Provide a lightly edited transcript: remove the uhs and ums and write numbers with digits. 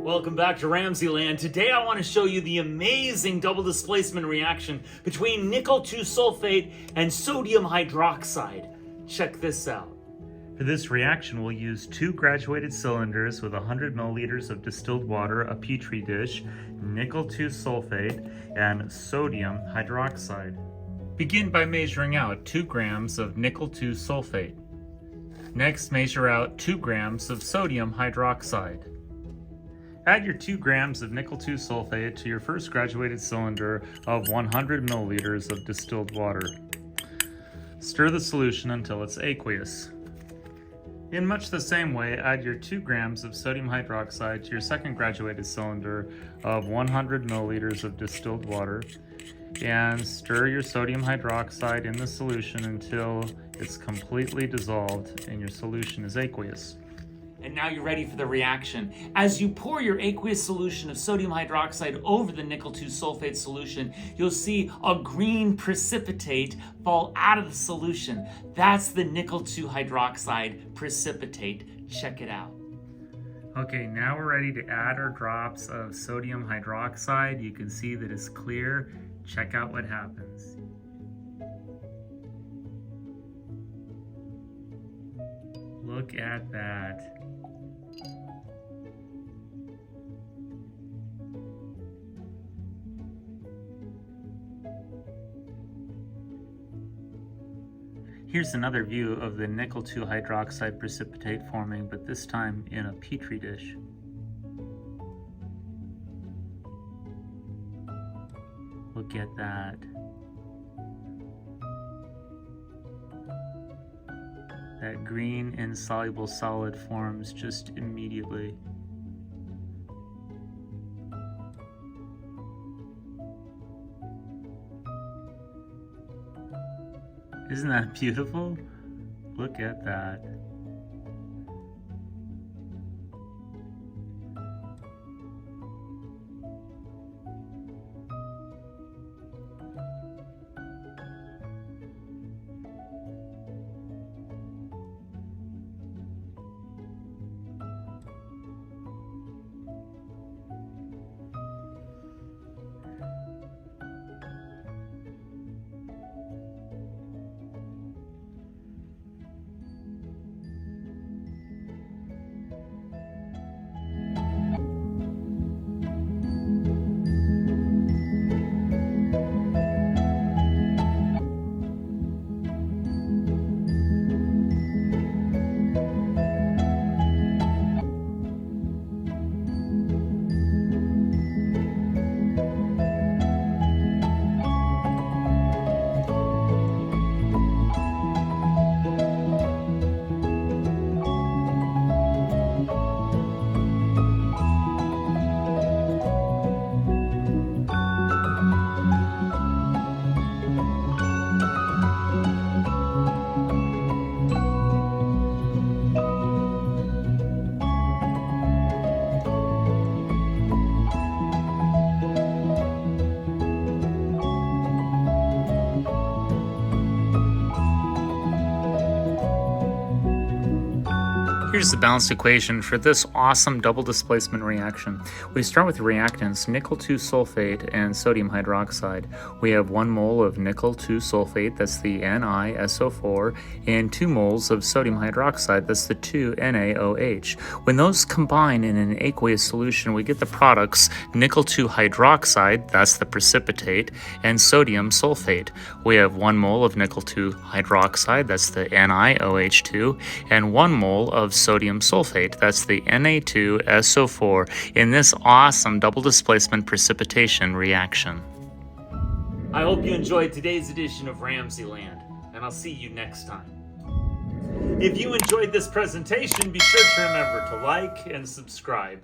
Welcome back to RamZland. Today I want to show you the amazing double displacement reaction between nickel-2 sulfate and sodium hydroxide. Check this out. For this reaction, we'll use 2 graduated cylinders with 100 milliliters of distilled water, a petri dish, nickel-2 sulfate, and sodium hydroxide. Begin by measuring out 2 grams of nickel-2 sulfate. Next, measure out 2 grams of sodium hydroxide. Add your 2 grams of nickel-2 sulfate to your first graduated cylinder of 100 milliliters of distilled water. Stir the solution until it's aqueous. In much the same way, add your 2 grams of sodium hydroxide to your second graduated cylinder of 100 milliliters of distilled water and stir your sodium hydroxide in the solution until it's completely dissolved and your solution is aqueous. And now you're ready for the reaction. As you pour your aqueous solution of sodium hydroxide over the nickel-2 sulfate solution, you'll see a green precipitate fall out of the solution. That's the nickel-2 hydroxide precipitate. Check it out. Okay, now we're ready to add our drops of sodium hydroxide. You can see that it's clear. Check out what happens. Look at that. Here's another view of the nickel-2 hydroxide precipitate forming, but this time in a petri dish. Look at that. That green insoluble solid forms just immediately. Isn't that beautiful? Look at that. Here's the balanced equation for this awesome double displacement reaction. We start with reactants nickel-2 sulfate and sodium hydroxide. We have 1 mole of nickel-2 sulfate, that's the NiSO₄+, and 2 moles of sodium hydroxide, that's the ₂+Na₄SO₄. When those combine in an aqueous solution, we get the products nickel-2 hydroxide, that's the precipitate, and sodium sulfate. We have 1 mole of nickel-2 hydroxide, that's the NiOH2, and 1 mole of sodium sulfate, that's the Na₂SO₄, in this awesome double displacement precipitation reaction. I hope you enjoyed today's edition of RamZland, and I'll see you next time. If you enjoyed this presentation, be sure to remember to like and subscribe.